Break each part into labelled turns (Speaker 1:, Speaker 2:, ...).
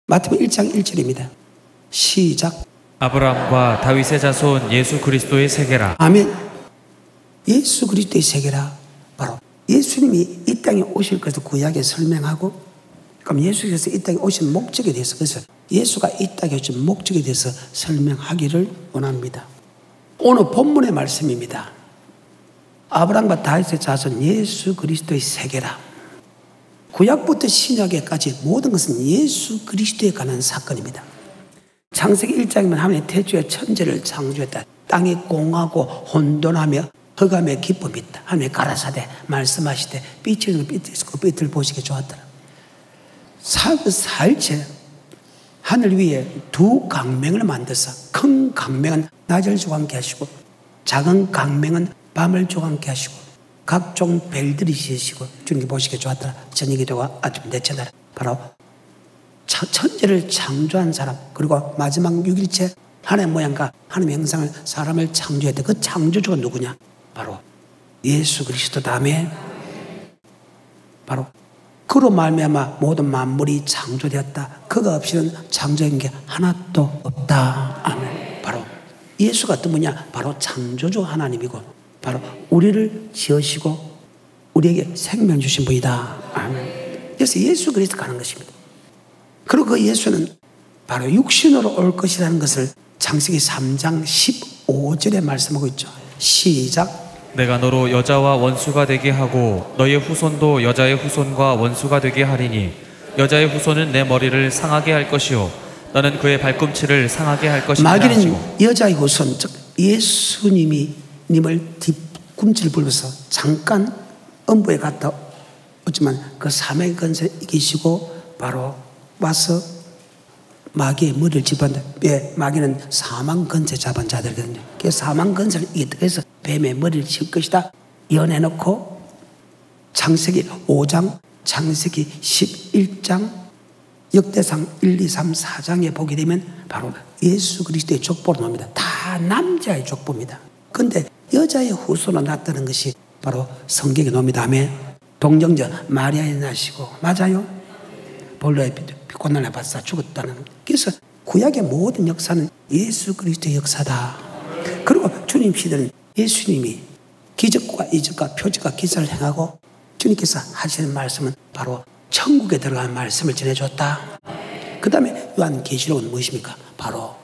Speaker 1: 마태복음 1장 1절입니다. 시작.
Speaker 2: 아브라함과 다윗의 자손 예수 그리스도의 세계라.
Speaker 1: 아멘. 예수 그리스도의 세계라. 바로 예수님이 이 땅에 오실 것을 구약에 설명하고, 그럼 예수께서 이 땅에 오신 목적에 대해서, 그래서 예수가 이 땅에 오신 목적에 대해서 설명하기를 원합니다. 오늘 본문의 말씀입니다. 아브라함과 다윗의 자손 예수 그리스도의 세계라. 구약부터 신약에까지 모든 것은 예수 그리스도에 관한 사건입니다. 창세기 1장이면 하나님의 태초에 천지를 창조했다. 땅이 공하고 혼돈하며 흑암의 기쁨이 있다. 하나님의 가라사대 말씀하시되 빛이 있고 빛을 보시기 좋았더라. 사일째 하늘 위에 두 강명을 만들어서 큰 강명은 낮을 조각케 하시고 작은 강명은 밤을 조각케 하시고 각종 별들이 지으시고 주님께 보시기 좋았더라. 저녁이 되고 아침 내쳐더라. 바로 천지를 창조한 사람, 그리고 마지막 6일째 하나님의 모양과 하나님의 형상을 사람을 창조했다. 그 창조주가 누구냐? 바로 예수 그리스도. 다음에 바로 그로 말미암아 모든 만물이 창조되었다. 그가 없이는 창조된 게 하나도 없다. 아멘. 바로 예수가 누구냐? 바로 창조주 하나님이고 바로 우리를 지으시고 우리에게 생명 주신 분이다. 아멘. 그래서 예수 그리스도 가는 것입니다. 그리고 그 예수는 바로 육신으로 올 것이라는 것을 창세기 3장 15절에 말씀하고 있죠. 시작.
Speaker 2: 내가 너로 여자와 원수가 되게 하고 너의 후손도 여자의 후손과 원수가 되게 하리니 여자의 후손은 내 머리를 상하게 할 것이요 너는 그의 발꿈치를 상하게 할 것이라 하시고.
Speaker 1: 마귀는 여자의 후손, 즉 예수님을 뒤꿈치를 붉어서 잠깐 음부에 갔다 오지만 그 사망의 권세를 이기시고 바로 와서 마귀의 머리를 집었는데, 왜? 마귀는 사망 권세 잡은 자들이거든요. 그래서 사망 권세를 이겼다. 그래서 뱀의 머리를 칠 것이다 연해놓고 창세기 5장, 창세기 11장, 역대상 1, 2, 3, 4장에 보게 되면 바로 예수 그리스도의 족보로 나옵니다. 다 남자의 족보입니다. 그런데 여자의 후손으로 났다는 것이 바로 성경에 나옵니다. 아멘. 동정녀 마리아에 나시고, 맞아요? 볼로의 고난을 받사 죽었다는. 그래서 구약의 모든 역사는 예수 그리스도의 역사다. 그리고 주님 시대는 예수님이 기적과 이적과 표적과 기사를 행하고 주님께서 하시는 말씀은 바로 천국에 들어가는 말씀을 전해줬다. 그 다음에 요한계시록은 무엇입니까? 바로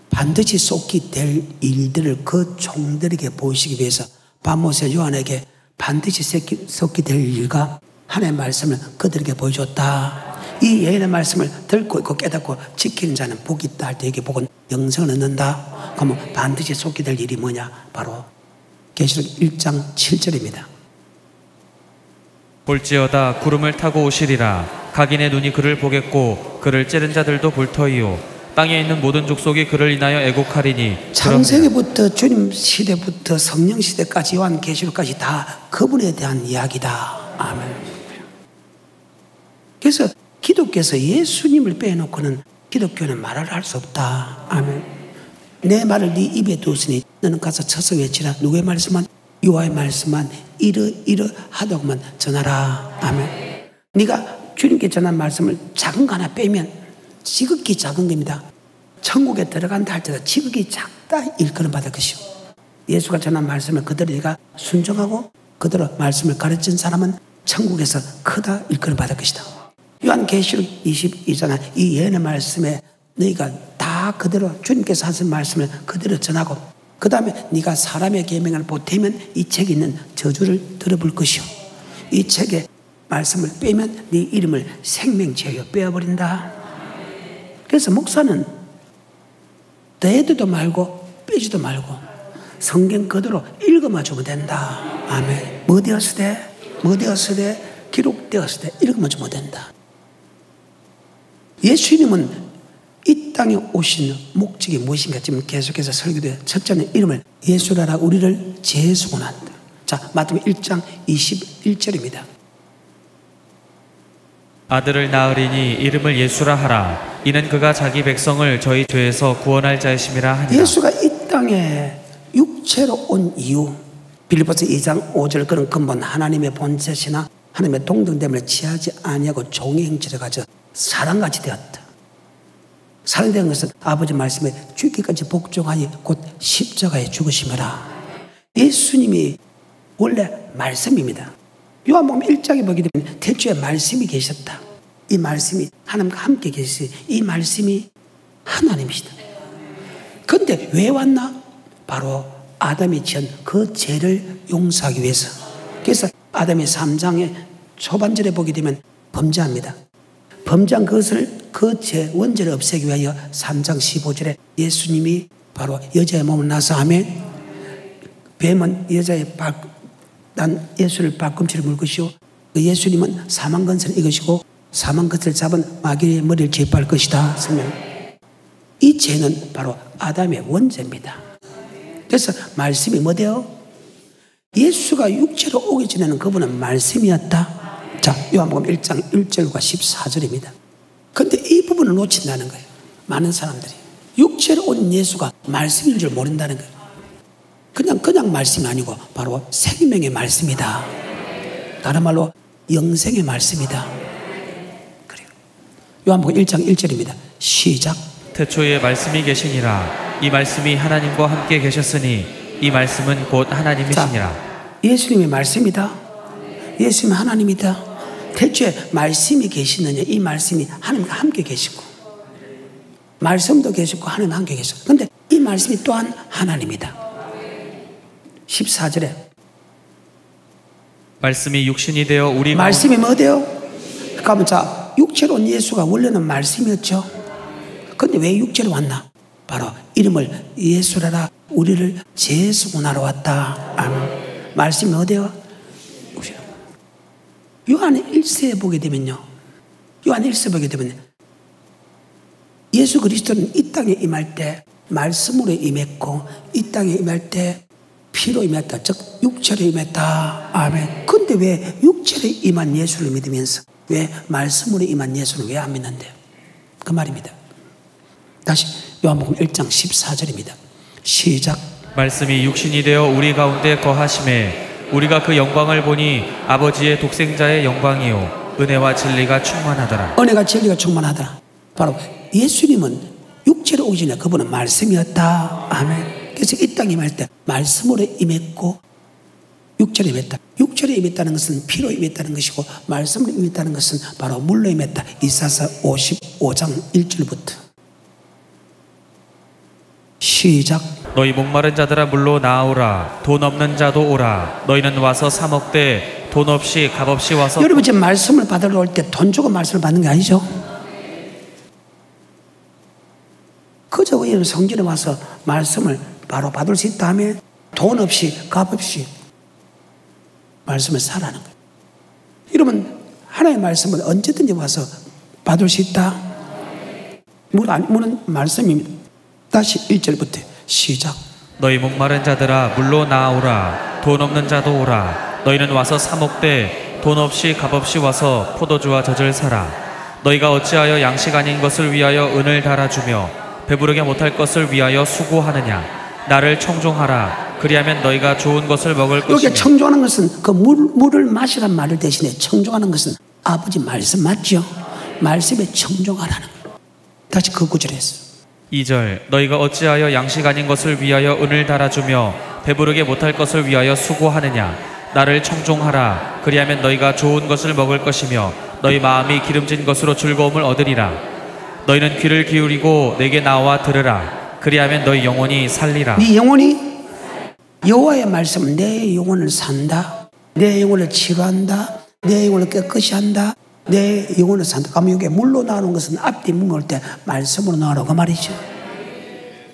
Speaker 1: 반드시 속히 될 일들을 그 종들에게 보이시기 위해서 바모세 요한에게 반드시 속히 될 일과 하나님의 말씀을 그들에게 보여줬다. 이 예언의 말씀을 듣고 있고 깨닫고 지키는 자는 복이 있다 할 때 여기 복은 영생을 얻는다. 그러면 반드시 속히 될 일이 뭐냐? 바로 계시록 1장 7절입니다.
Speaker 2: 볼지어다 구름을 타고 오시리라. 각인의 눈이 그를 보겠고 그를 찌른 자들도 볼 터이요 땅에 있는 모든 족속이 그를 인하여 애곡하리니.
Speaker 1: 창세기부터 주님 시대부터 성령 시대까지 요한계시록까지 다 그분에 대한 이야기다. 아멘. 그래서 기독교에서 예수님을 빼놓고는 기독교는 말을 할 수 없다. 아멘. 내 말을 네 입에 두었으니 너는 가서 쳐서 외치라. 누구의 말씀만? 여호와의 말씀만 이러 하다고만 전하라. 아멘. 네가 주님께 전한 말씀을 작은 거 하나 빼면 지극히 작은 겁니다. 천국에 들어간다 할 때도 지극히 작다 일컬음 받을 것이요. 예수가 전한 말씀을 그대로 네가 순종하고 그대로 말씀을 가르친 사람은 천국에서 크다 일컬음 받을 것이다. 요한계시록 22장 이 예언의 말씀에 너희가 다 그대로 주님께서 하신 말씀을 그대로 전하고 그 다음에 네가 사람의 계명을 보태면 이 책에 있는 저주를 들어볼 것이요 이 책의 말씀을 빼면 네 이름을 생명지어요 빼어버린다. 그래서 목사는 더해도 말고 빼지도 말고 성경 그대로 읽어만 주면 된다. 아멘. 뭐 되었으되 기록되었으되 읽어만 주면 된다. 예수님은 이 땅에 오신 목적이 무엇인가 지금 계속해서 설교돼. 첫째는 이름을 예수라라 우리를 재소원한다. 자, 마태복음 1장 21절입니다.
Speaker 2: 아들을 낳으리니 이름을 예수라 하라. 이는 그가 자기 백성을 저희 죄에서 구원할 자이심이라 하니라.
Speaker 1: 예수가 이 땅에 육체로 온 이유, 빌립보서 2장 5절 그런 근본 하나님의 본체시나 하나님의 동등됨을 취하지 아니하고 종의 형체를 가져 사람같이 되었다. 살아낸 것은 아버지 말씀에 죽기까지 복종하니 곧 십자가에 죽으심이라. 예수님이 원래 말씀입니다. 요한복음 1장에 보게 되면 태초에 말씀이 계셨다. 이 말씀이 하나님과 함께 계시어요. 이 말씀이 하나님이시다. 그런데 왜 왔나? 바로 아담이 지은 그 죄를 용서하기 위해서. 그래서 아담의 3장의 초반절에 보게 되면 범죄합니다. 범죄한 것을 그 죄 원죄를 없애기 위하여 3장 15절에 예수님이 바로 여자의 몸을 나서 하면 뱀은 여자의 난 예수를 발꿈치를 물 것이요 예수님은 사망 권세를 이것이고 사망 것을 잡은 마귀의 머리를 제압할 것이다. 이 죄는 바로 아담의 원죄입니다. 그래서 말씀이 뭐대요? 예수가 육체로 오기 전에는 그분은 말씀이었다. 자, 요한복음 1장 1절과 14절입니다. 그런데 이 부분을 놓친다는 거예요. 많은 사람들이 육체로 온 예수가 말씀인 줄 모른다는 거예요. 그냥 말씀이 아니고 바로 생명의 말씀이다. 다른 말로 영생의 말씀이다. 그래요. 요한복음 1장 1절입니다. 시작.
Speaker 2: 태초에 말씀이 계시니라. 이 말씀이 하나님과 함께 계셨으니 이 말씀은 곧 하나님이시니라.
Speaker 1: 자, 예수님의 말씀이다. 예수님은 하나님이다. 태초에 말씀이 계시느냐? 이 말씀이 하나님과 함께 계시고 말씀도 계시고 하나님과 함께 계시고 그런데 이 말씀이 또한 하나님이다. 14절에
Speaker 2: 말씀이 육신이 되어 우리
Speaker 1: 말씀이 뭐대요? 그러면 자, 육체로 온 예수가 원래는 말씀이었죠. 그런데 왜 육체로 왔나? 바로 이름을 예수라라 우리를 죄수군하러 왔다. 아멘. 말씀이 어디요? 요한 1세에 보게 되면요. 요한 1세에 보게 되면 예수 그리스도는 이 땅에 임할 때 말씀으로 임했고 이 땅에 임할 때 피로 임했다. 즉 육체로 임했다. 아멘. 근데 왜 육체로 임한 예수를 믿으면서 왜 말씀으로 임한 예수를 왜 안 믿는데요? 그 말입니다. 다시 요한복음 1장 14절입니다. 시작.
Speaker 2: 말씀이 육신이 되어 우리 가운데 거하심에 우리가 그 영광을 보니 아버지의 독생자의 영광이요 은혜와 진리가 충만하더라.
Speaker 1: 은혜가 진리가 충만하더라. 바로 예수님은 육체로 오기 전에 그분은 말씀이었다. 아멘. 그래서 이 땅에 임할 때 말씀으로 임했고 육체로 임했다. 육체로 임했다는 것은 피로 임했다는 것이고 말씀으로 임했다는 것은 바로 물로 임했다. 이사야 55장 1절부터 시작.
Speaker 2: 너희 목마른 자들아 물로 나오라. 돈 없는 자도 오라. 너희는 와서 사 먹되 돈 없이 값 없이 와서.
Speaker 1: 여러분 지금 말씀을 받으러 올 때 돈 주고 말씀을 받는 게 아니죠. 그저 우리는 성전에 와서 말씀을 바로 받을 수 있다 하면 돈 없이 값 없이 말씀을 사라는 거예요. 여러분 하나님의 말씀을 언제든지 와서 받을 수 있다. 물은 말씀입니다. 다시 1절부터 시작.
Speaker 2: 너희 목마른 자들아 물로 나오라. 돈 없는 자도 오라. 너희는 와서 사 먹되 돈 없이 값 없이 와서 포도주와 젖을 사라. 너희가 어찌하여 양식 아닌 것을 위하여 은을 달아주며 배부르게 못할 것을 위하여 수고하느냐. 나를 청종하라. 그리하면 너희가 좋은 것을 먹을 것이니.
Speaker 1: 여기 청종하는 것은 그 물을 마시란 말을 대신에 청종하는 것은 아버지 말씀 맞죠? 말씀에 청종하라는 거예요. 다시 그 구절에 했어요.
Speaker 2: 2절. 너희가 어찌하여 양식 아닌 것을 위하여 은을 달아주며 배부르게 못할 것을 위하여 수고하느냐. 나를 청종하라. 그리하면 너희가 좋은 것을 먹을 것이며 너희 마음이 기름진 것으로 즐거움을 얻으리라. 너희는 귀를 기울이고 내게 나와 들으라. 그리하면 너희 영혼이 살리라.
Speaker 1: 네 영혼이 여호와의 말씀은 내 영혼을 산다. 내 영혼을 치료한다. 내 영혼을 깨끗이 한다. 내 영혼을 산다. 그러면 이게 물로 나오는 것은 앞뒤 묶을 때 말씀으로 나오라고 그 말이죠.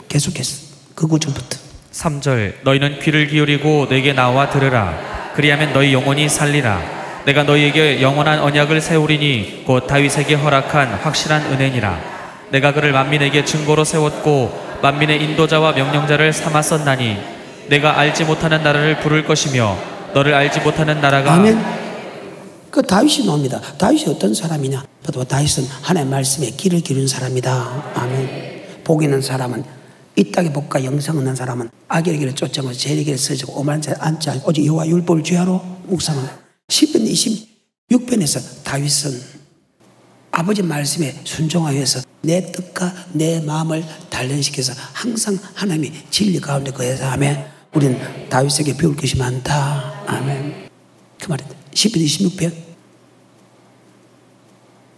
Speaker 1: 계속해서 그 구절부터
Speaker 2: 3절. 너희는 귀를 기울이고 내게 나와 들으라. 그리하면 너희 영혼이 살리라. 내가 너희에게 영원한 언약을 세우리니 곧 다윗에게 허락한 확실한 은혜니라. 내가 그를 만민에게 증거로 세웠고 만민의 인도자와 명령자를 삼았었나니 내가 알지 못하는 나라를 부를 것이며 너를 알지 못하는 나라가.
Speaker 1: 아멘. 그 다윗이 나옵니다. 다윗이 어떤 사람이냐? 다윗은 하나님의 말씀에 귀를 기울인 사람이다. 아멘. 복 있는 사람은 이 땅의 복과 영생 얻는 사람은 악의 길을 쫓아오고 죄의 길을 쓰지고 오만한 자에 앉지 않고 오직 여호와 율법을 죄하러 묵상하라. 10편 26편에서 다윗은 아버지 말씀에 순종하여서 내 뜻과 내 마음을 단련시켜서 항상 하나님이 진리 가운데 거해서 하면 우리는 다윗에게 배울 것이 많다. 아멘. 그 말입니다. 10편 26편.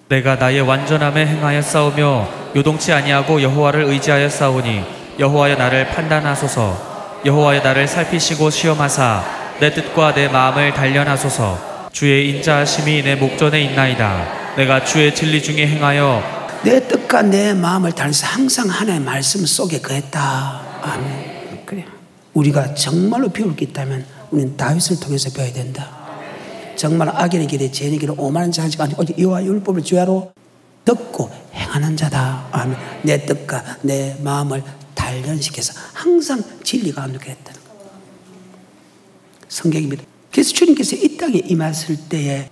Speaker 2: 내가 나의 완전함에 행하여 싸우며 요동치 아니하고 여호와를 의지하여 싸우니 여호와여 나를 판단하소서. 여호와여 나를 살피시고 시험하사 내 뜻과 내 마음을 단련하소서. 주의 인자하심이 내 목전에 있나이다. 내가 주의 진리 중에 행하여
Speaker 1: 내 뜻과 내 마음을 단련해서 항상 하나님의 말씀 속에 거했다. 아멘. 그래요. 우리가 정말로 배울 게 있다면 우리는 다윗을 통해서 배워야 된다. 정말 악인의 길에 죄인의 길에 오만한 자가 아니고 여호와 율법을 주야로 듣고 행하는 자다. 아멘. 내 뜻과 내 마음을 단련시켜서 항상 진리 가운데 거했다는 것. 성경입니다. 그래서 주님께서 이 땅에 임하실 때에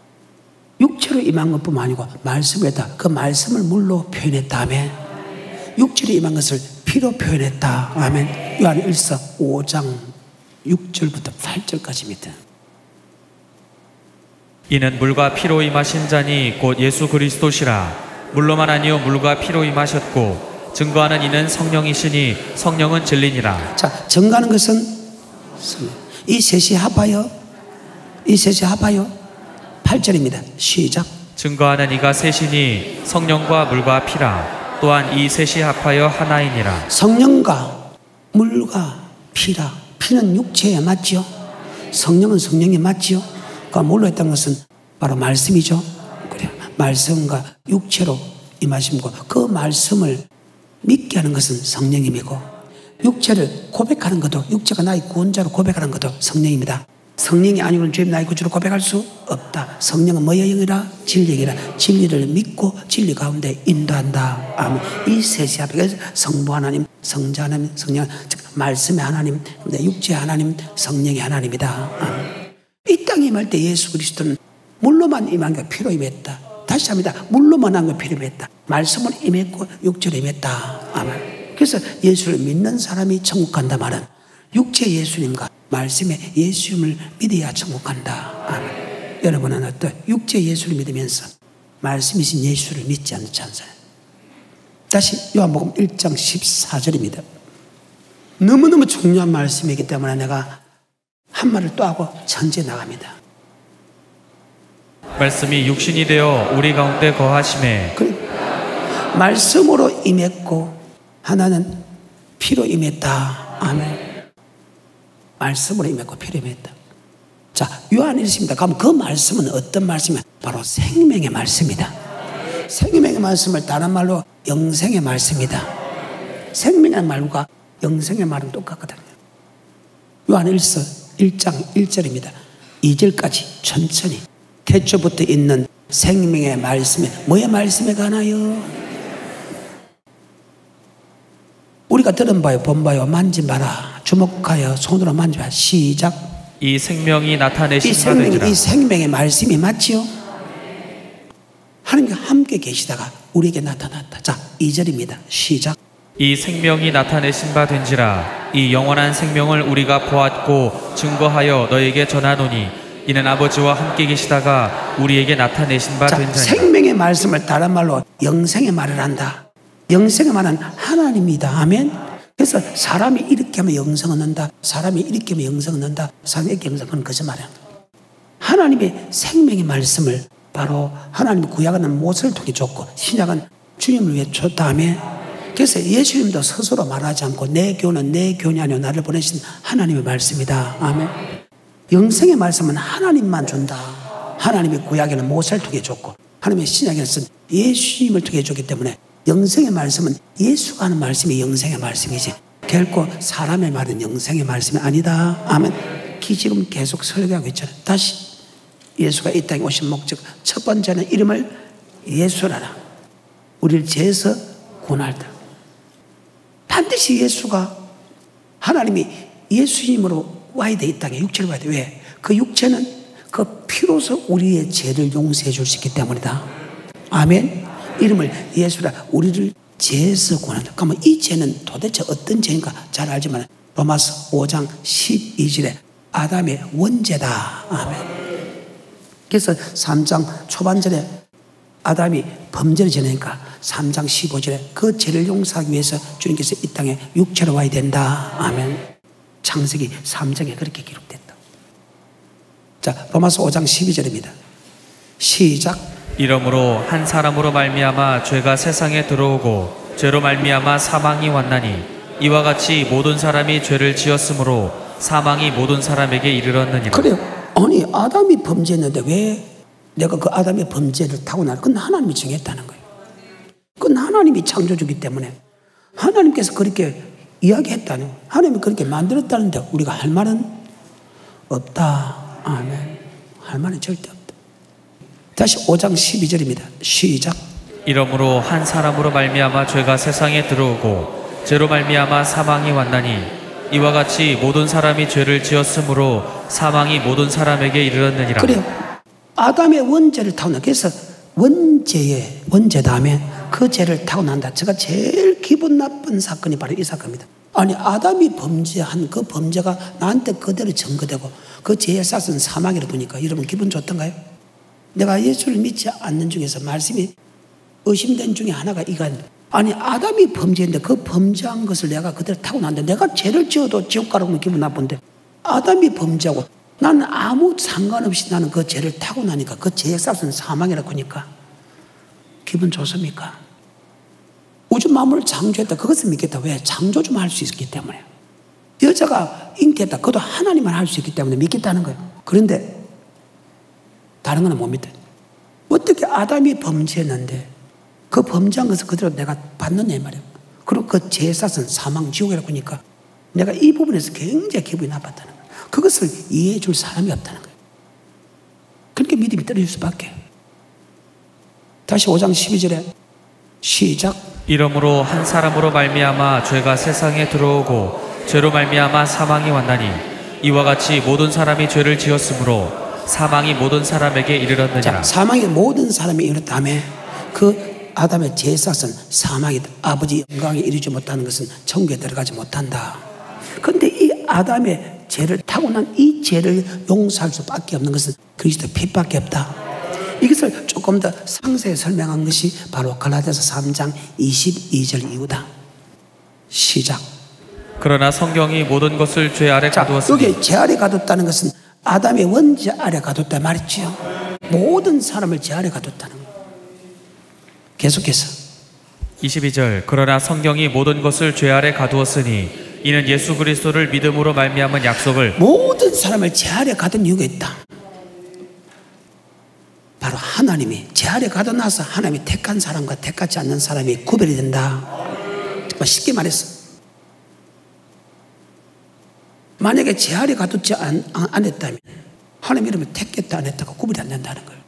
Speaker 1: 육체로 임한 것뿐만 아니고 말씀을 했다. 그 말씀을 물로 표현했다. 아멘. 육체로 임한 것을 피로 표현했다. 아멘. 요한일서 5장 6절부터 8절까지입니다.
Speaker 2: 이는 물과 피로 임하신 자니 곧 예수 그리스도시라. 물로만 아니요 물과 피로 임하셨고 증거하는 이는 성령이시니 성령은 진리니라.
Speaker 1: 자, 증거하는 것은 성령. 이 셋이 합하여 8절입니다. 시작.
Speaker 2: 증거하는 이가 셋이니 성령과 물과 피라. 또한 이 셋이 합하여 하나이니라.
Speaker 1: 성령과 물과 피라. 피는 육체에 맞지요. 성령은 성령에 맞지요. 그 물로 했다는 것은 바로 말씀이죠. 그래요. 말씀과 육체로 임하심과 그 말씀을 믿게 하는 것은 성령님이고 육체를 고백하는 것도 육체가 나의 구원자로 고백하는 것도 성령입니다. 성령이 아니고는 주님 나의 구주로 고백할 수 없다. 성령은 뭐의 영이라? 진리의 영이라. 진리를 믿고 진리 가운데 인도한다. 아멘. 이 셋이 합해서 성부 하나님, 성자 하나님, 성령, 즉 말씀의 하나님, 육체의 하나님, 성령의 하나님이다. 아멘. 이 땅에 임할 때 예수 그리스도는 물로만 임한 게 피로 임했다. 다시 합니다. 물로만 한 게 피로 임했다. 말씀을 임했고 육체로 임했다. 아멘. 그래서 예수를 믿는 사람이 천국 간다 말은 육체 예수님과 말씀의 예수님을 믿어야 천국 간다. 아멘. 여러분은 어떤 육체 예수를 믿으면서 말씀이신 예수를 믿지 않지 않아요? 다시 요한복음 1장 14절입니다. 너무너무 중요한 말씀이기 때문에 내가 한 말을 또 하고 천지에 나갑니다.
Speaker 2: 말씀이 육신이 되어 우리 가운데 거하심에
Speaker 1: 말씀으로 임했고 하나는 피로 임했다. 아멘. 말씀으로 임했고 피로 임했다. 자, 요한일서입니다. 그럼 그 말씀은 어떤 말씀이냐? 바로 생명의 말씀이다. 생명의 말씀을 다른 말로 영생의 말씀이다. 생명의 말과 영생의 말은 똑같거든요. 요한일서 1장 1절입니다. 2절까지 천천히 태초부터 있는 생명의 말씀에 뭐의 말씀에 관하여 우리가 들은 바요 본 바요 만진 바라 주목하여 손으로 만져봐. 시작.
Speaker 2: 이 생명이 나타내신 바되니라.
Speaker 1: 이 생명의 말씀이 맞지요? 하나님과 함께 계시다가 우리에게 나타났다. 자, 2절입니다. 시작.
Speaker 2: 이 생명이 나타내신 바 된지라. 이 영원한 생명을 우리가 보았고 증거하여 너에게 전하노니 이는 아버지와 함께 계시다가 우리에게 나타내신 바 된 자니라.
Speaker 1: 생명의 말씀을 다른 말로 영생의 말을 한다. 영생의 말은 하나님이다. 아멘. 그래서 사람이 이렇게 하면 영생을 얻는다. 사람이 이렇게 하면 영생을 얻는다. 사람이 이렇게 하면 그건 거짓말이야. 하나님의 생명의 말씀을 바로 하나님의 구약은 모세를 통해 줬고 신약은 주님을 위해 줬다. 아멘. 그래서 예수님도 스스로 말하지 않고 내 교훈은 내 교훈이 아니오 나를 보내신 하나님의 말씀이다. 아멘. 영생의 말씀은 하나님만 준다. 하나님의 구약에는 모세를 통해 줬고 하나님의 신약에는 예수님을 통해 줬기 때문에 영생의 말씀은 예수가 하는 말씀이 영생의 말씀이지 결코 사람의 말은 영생의 말씀이 아니다. 아멘. 지금 계속 설교하고 있잖아요. 다시 예수가 이 땅에 오신 목적 첫 번째는 이름을 예수라라. 우리를 죄에서 구원할 때 반드시 예수가 하나님이 예수님으로 와야 돼. 이 땅에 육체를 와야 돼. 왜? 그 육체는 그 피로서 우리의 죄를 용서해 줄 수 있기 때문이다. 아멘. 이름을 예수라. 우리를 죄에서 구원한다. 그러면 이 죄는 도대체 어떤 죄인가 잘 알지만 로마서 5장 12절에 아담의 원죄다. 아멘. 그래서 3장 초반절에 아담이 범죄를 지내니까 3장 15절에 그 죄를 용서하기 위해서 주님께서 이 땅에 육체로 와야 된다. 아멘. 창세기 3장에 그렇게 기록됐다. 자, 로마서 5장 12절입니다. 시작.
Speaker 2: 이러므로 한 사람으로 말미암아 죄가 세상에 들어오고 죄로 말미암아 사망이 왔나니 이와 같이 모든 사람이 죄를 지었으므로 사망이 모든 사람에게 이르렀느니라.
Speaker 1: 그래요. 아니 아담이 범죄했는데 왜 내가 그 아담의 범죄를 타고날? 그건 하나님이 정했다는 거예요. 그건 하나님이 창조주기 때문에 하나님께서 그렇게 이야기했다는 거예요. 하나님이 그렇게 만들었다는데 우리가 할 말은 없다. 아멘. 할 말은 절대 없다. 다시 5장 12절입니다. 시작.
Speaker 2: 이러므로 한 사람으로 말미암아 죄가 세상에 들어오고 죄로 말미암아 사망이 왔나니 이와 같이 모든 사람이 죄를 지었으므로 사망이 모든 사람에게 이르렀느니라.
Speaker 1: 그래요. 아담의 원죄를 타고나. 그래서 원죄 다음에 그 죄를 타고난다. 제가 제일 기분 나쁜 사건이 바로 이 사건입니다. 아니 아담이 범죄한 그 범죄가 나한테 그대로 전거되고 그 죄의 싹은 사망이라 보니까 여러분 기분 좋던가요? 내가 예수를 믿지 않는 중에서 말씀이 의심된 중에 하나가 이건, 아니 아담이 범죄했는데 그 범죄한 것을 내가 그대로 타고났는데 내가 죄를 지어도 지옥 가라고 기분 나쁜데 아담이 범죄하고 나는 아무 상관없이 나는 그 죄를 타고나니까 그 죄의 싹은 사망이라고 하니까 기분 좋습니까? 우주 만물을 창조했다. 그것을 믿겠다. 왜? 창조주만 할 수 있기 때문에. 여자가 잉태했다. 그것도 하나님만 할 수 있기 때문에 믿겠다는 거예요. 그런데 다른 거는 못 믿어요. 어떻게 아담이 범죄했는데 그 범죄한 것을 그대로 내가 받느냐 말이에요. 그리고 그 죄의 싹은 사망 지옥이라고 하니까 내가 이 부분에서 굉장히 기분이 나빴다는 거예요. 그것을 이해해 줄 사람이 없다는 거예요. 그러니까 믿음이 떨어질 수밖에. 다시 5장 12절에 시작.
Speaker 2: 이러므로 한 사람으로 말미암아 죄가 세상에 들어오고 죄로 말미암아 사망이 왔나니 이와 같이 모든 사람이 죄를 지었으므로 사망이 모든 사람에게 이르렀느니라.
Speaker 1: 자, 사망이 모든 사람이 이르렀다며 그 아담의 죄의 싹은 사망이다. 아버지 영광에 이르지 못하는 것은 천국에 들어가지 못한다. 그런데 이 아담의 죄를 타고난 이 죄를 용서할 수밖에 없는 것은 그리스도 피밖에 없다. 이것을 조금 더 상세히 설명한 것이 바로 갈라디아서 3장 22절 이후다. 시작.
Speaker 2: 그러나 성경이 모든 것을 죄 아래 가두었으니.
Speaker 1: 여기 죄 아래 가뒀다는 것은 아담의 원죄 아래 가뒀다 말이지요. 모든 사람을 죄 아래 가뒀다는 거예요. 계속해서
Speaker 2: 22절. 그러나 성경이 모든 것을 죄 아래 가두었으니 이는 예수 그리스도를 믿음으로 말미암은 약속을.
Speaker 1: 모든 사람을 죄 아래 가둔 이유가 있다. 바로 하나님이 죄 아래 가둬놔서 하나님이 택한 사람과 택하지 않는 사람이 구별이 된다. 쉽게 말해서 만약에 죄 아래 가두지 않았다면 하나님 이름을 택했다 안 했다가 구별이 안 된다는 거예요.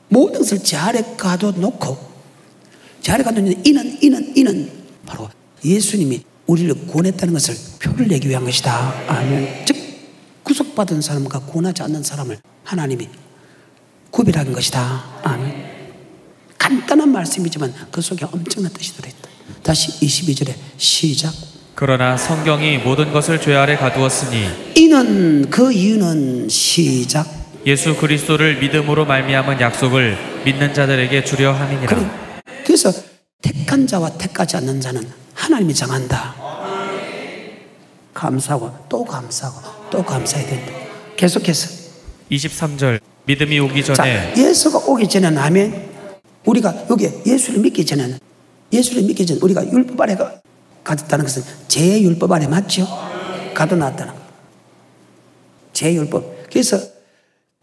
Speaker 1: 모든 것을 죄 아래 가둬놓고 죄 아래 가두는 이는 바로 예수님이 우리를 구원했다는 것을 표를 내기 위한 것이다. 아멘. 즉 구속받은 사람과 구원하지 않는 사람을 하나님이 구별하는 것이다. 아멘. 간단한 말씀이지만 그 속에 엄청난 뜻이 들어있다. 다시 22절에 시작.
Speaker 2: 그러나 성경이 모든 것을 죄 아래 가두었으니
Speaker 1: 이는 그 이유는 시작.
Speaker 2: 예수 그리스도를 믿음으로 말미암은 약속을 믿는 자들에게 주려 함이니라.
Speaker 1: 그래서 택한 자와 택하지 않는 자는 하나님이 정한다. 감사하고 또 감사하고 또 감사해야 된다. 계속해서
Speaker 2: 23절. 믿음이 오기 전에.
Speaker 1: 자, 예수가 오기 전에는 아멘. 우리가 여기 예수를 믿기 전에는 우리가 율법 아래 가뒀다는 것은 죄의 율법 아래 맞죠? 가둬놨다는 거. 죄의 율법. 그래서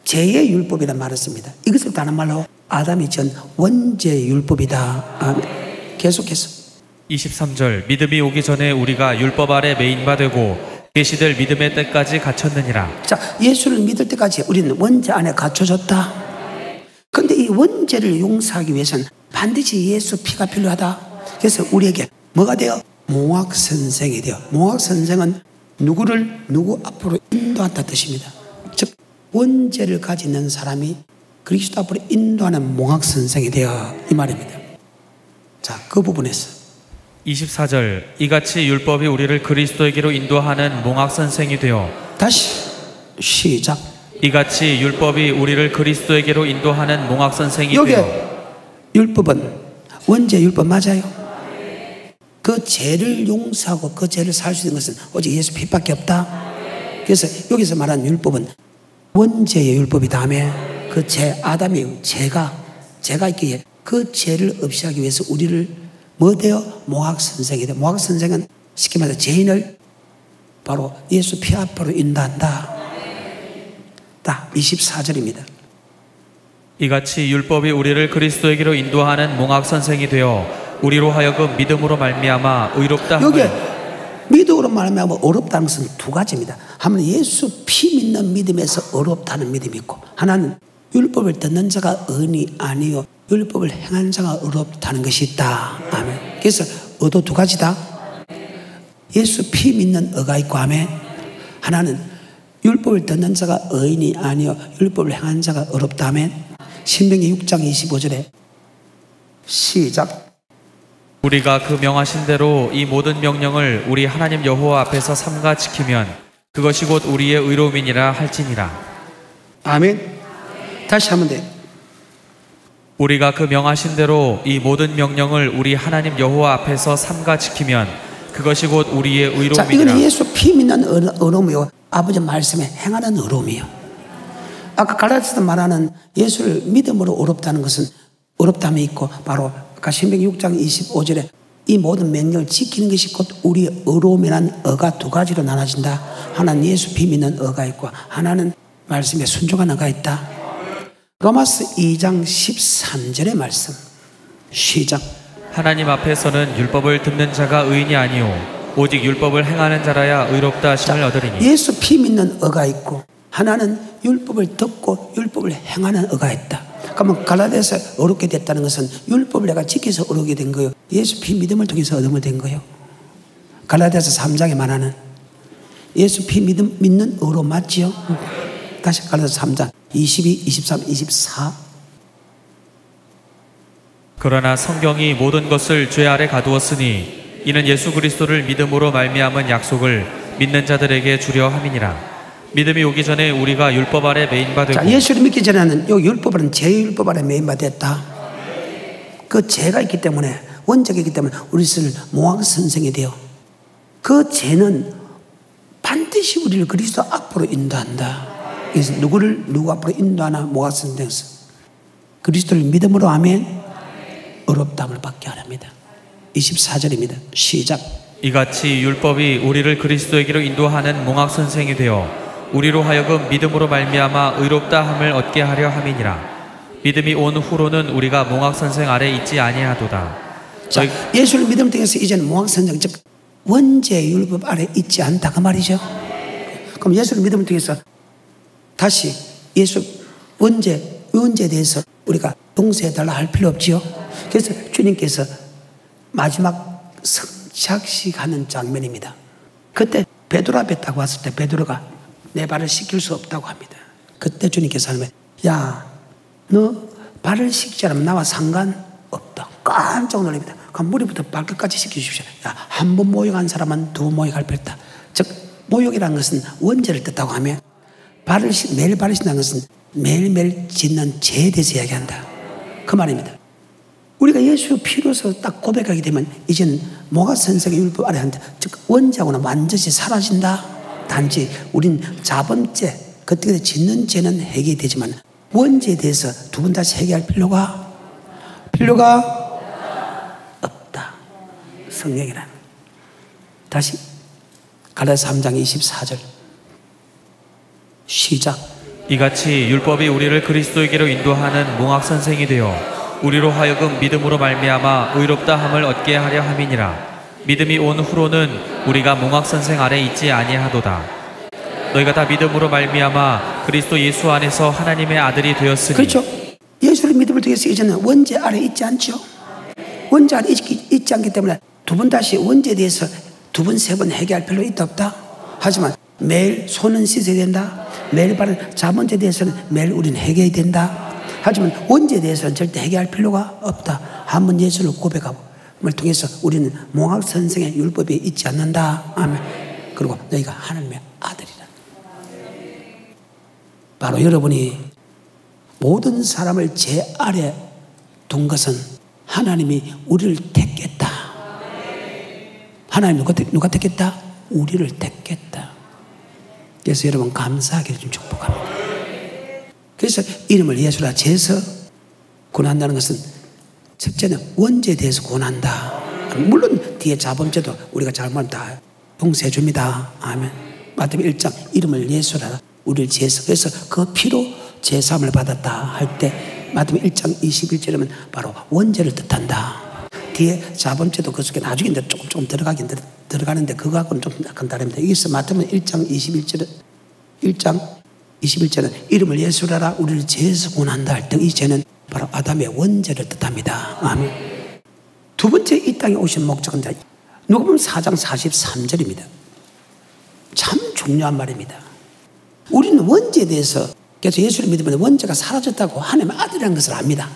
Speaker 1: 죄의 율법이라는 말을 씁니다. 이것을 다른 말로 아담이 전 원죄의 율법이다. 아멘. 계속해서
Speaker 2: 23절. 믿음이 오기 전에 우리가 율법 아래 매인 바 되고 계시될 믿음의 때까지 갇혔느니라.
Speaker 1: 자, 예수를 믿을 때까지 우리는 원죄 안에 갇혀졌다. 그런데 이 원죄를 용서하기 위해서는 반드시 예수 피가 필요하다. 그래서 우리에게 뭐가 돼요? 몽학 선생이 돼요. 몽학 선생은 누구 앞으로 인도한다 뜻입니다. 즉 원죄를 가지는 사람이 그리스도 앞으로 인도하는 몽학 선생이 되어 이 말입니다. 자, 그 부분에서
Speaker 2: 24절. 이같이 율법이 우리를 그리스도에게로 인도하는 몽학 선생이 되어.
Speaker 1: 다시 시작.
Speaker 2: 이같이 율법이 우리를 그리스도에게로 인도하는 몽학 선생이
Speaker 1: 여기에
Speaker 2: 되어.
Speaker 1: 율법은 원죄 율법 맞아요. 그 죄를 용서하고 그 죄를 살 수 있는 것은 오직 예수 피밖에 없다. 그래서 여기서 말하는 율법은 원죄의 율법이 다음에 그 죄, 아담의 죄가 있기에 그 죄를 없이 하기 위해서 우리를 뭐 돼요? 모학선생이 돼요. 모학선생은 쉽게 말해서 죄인을 바로 예수 피 앞으로 인도한다. 24절입니다.
Speaker 2: 이같이 율법이 우리를 그리스도에게로 인도하는 몽학 선생이 되어 우리로 하여금 믿음으로 말미암아 의롭다
Speaker 1: 여기
Speaker 2: 함을
Speaker 1: 믿음으로 말미암아 어렵다는 것은 두 가지입니다. 하나는 예수 피 믿는 믿음에서 어렵다는 믿음이 있고, 하나는 율법을 듣는 자가 의인이 아니요 율법을 행하는 자가 어렵다는 것이 있다. 아멘. 그래서 의도 두 가지다. 예수 피 믿는 의가 있고, 아멘. 하나는 율법을 듣는 자가 의인이 아니요 율법을 행하는 자가 어렵다. 아멘. 신명기 6장 25절에 시작.
Speaker 2: 우리가 그 명하신 대로 이 모든 명령을 우리 하나님 여호와 앞에서 삼가 지키면 그것이 곧 우리의 의로움이니라 할지니라.
Speaker 1: 아멘. 다시 하면 돼.
Speaker 2: 우리가 그 명하신 대로 이 모든 명령을 우리 하나님 여호와 앞에서 삼가 지키면 그것이 곧 우리의 의로움이니라.
Speaker 1: 자, 이거는 예수 피 믿는 의로움이요 아버지 말씀에 행하는 의로움이요. 아까 갈라디아서 말하는 예수를 믿음으로 어렵다는 것은 어렵담이 있고, 바로 아까 신명기 6장 25절에 이 모든 명령을 지키는 것이 곧 우리의 의로움이라는 의가 두 가지로 나눠진다. 하나는 예수 피 믿는 의가 있고, 하나는 말씀에 순종한 의가 있다. 로마서 2장 13절의 말씀 시작.
Speaker 2: 하나님 앞에서는 율법을 듣는 자가 의인이 아니요 오직 율법을 행하는 자라야 의롭다 하심을 얻으리니.
Speaker 1: 예수 피 믿는 의가 있고, 하나는 율법을 듣고 율법을 행하는 의가 있다. 그러면 갈라디아서 어렵게 됐다는 것은 율법을 내가 지켜서 어렵게 된 거예요, 예수 피 믿음을 통해서 얻으면 된 거예요. 갈라디아서 3장에 말하는 예수 피 믿는 의로 맞지요? 다시 갈라디아서 3장 22, 23, 24.
Speaker 2: 그러나 성경이 모든 것을 죄 아래 가두었으니 이는 예수 그리스도를 믿음으로 말미암은 약속을 믿는 자들에게 주려 함이니라. 믿음이 오기 전에 우리가 율법 아래 매인바 되고.
Speaker 1: 자, 예수를 믿기 전에는 이 율법은 죄율법 아래 매인바 됐다. 그 죄가 있기 때문에, 원죄이기 때문에 우리를 모학 선생이 되어 그 죄는 반드시 우리를 그리스도 앞으로 인도한다. 그래서 누구 앞으로 인도하나? 모학 선생에서 그리스도를 믿음으로 하면 어렵담을 받게 하랍니다. 24절입니다. 시작.
Speaker 2: 이같이 율법이 우리를 그리스도에게로 인도하는 몽학 선생이 되어 우리로 하여금 믿음으로 말미암아 의롭다 함을 얻게 하려 함이니라. 믿음이 온 후로는 우리가 몽학 선생 아래 있지 아니하도다.
Speaker 1: 자, 예수를 믿음을 통해서 이제는 몽학 선생, 즉 원죄 율법 아래 있지 않다 그 말이죠. 그럼 예수를 믿음을 통해서 다시 예수 원죄에 대해서 우리가 용서해달라 할 필요 없지요. 그래서 주님께서 마지막 성착식 하는 장면입니다. 그때 베드로 앞에 딱 왔을 때 베드로가 내 발을 씻길 수 없다고 합니다. 그때 주님께서 하는 거예요. 야, 너 발을 씻지 않으면 나와 상관없다. 깜짝 놀랍니다. 그럼 머리부터 발끝까지 씻겨주십시오. 야, 한 번 모욕한 사람은 두 번 모욕할 필요 없다. 즉 모욕이라는 것은 원죄를 뜻하고 하면 매일 발을 씻는다는 것은 매일매일 짓는 죄에 대해서 이야기한다. 그 말입니다. 우리가 예수 피로서 딱 고백하게 되면 이제는 모가 선생의 율법 아래 한다. 즉 원죄하고는 완전히 사라진다. 단지 우린 자범죄, 그때 짓는 죄는 해결이 되지만 원죄에 대해서 두 번 다시 해결할 필요가 없다. 성령이란. 다시 갈라디아서 3장 24절 시작.
Speaker 2: 이같이 율법이 우리를 그리스도에게로 인도하는 몽학 선생이 되어 우리로 하여금 믿음으로 말미암아 의롭다 함을 얻게 하려 함이니라. 믿음이 온 후로는 우리가 몽학 선생 아래 있지 아니하도다. 너희가 다 믿음으로 말미암아 그리스도 예수 안에서 하나님의 아들이 되었으니.
Speaker 1: 그렇죠. 예수를 믿음을 통해서 이제는 원죄 아래 있지 않죠. 원죄 아래 있지 않기 때문에 두 번 다시 원죄에 대해서 두 번, 세 번 해결할 필요 있다 없다. 하지만 매일 손은 씻어야 된다. 매일 바른 자문죄에 대해서는 매일 우리는 해결해야 된다. 하지만 원죄에 대해서는 절대 해결할 필요가 없다. 한번 예수를 고백하고 을 통해서 우리는 몽학 선생의 율법에 있지 않는다. 아멘. 그리고 너희가 하나님의 아들이라. 바로 여러분이 모든 사람을 죄 아래 둔 것은 하나님이 우리를 택했다. 하나님 누가 택했다? 우리를 택했다. 그래서 여러분 감사하기를 좀 축복합니다. 그래서 이름을 예수라 재서 구원한다는 것은 첫째는 원죄에 대해서 구원한다. 물론 뒤에 자범죄도 우리가 잘못하면 다 용서해 줍니다. 아멘. 마태복음 1장 이름을 예수라 우리를 재서, 그래서 그 피로 제사함을 받았다 할 때 마태복음 1장 21절이면 바로 원죄를 뜻한다. 뒤에 자범죄도 그 속에 나중에 조금 들어가는데 그거하고는 좀 약간 다릅니다. 여기서 마태복음 1장 21절은 이름을 예수라라 우리를 죄에서 구원한다 할 때 이 죄는 바로 아담의 원죄를 뜻합니다. 아멘. 두 번째 이 땅에 오신 목적은 누가복음 4장 43절입니다. 참 중요한 말입니다. 우리는 원죄에 대해서 그래서 예수를 믿으면 원죄가 사라졌다고 하나님의 아들이라는 것을 압니다.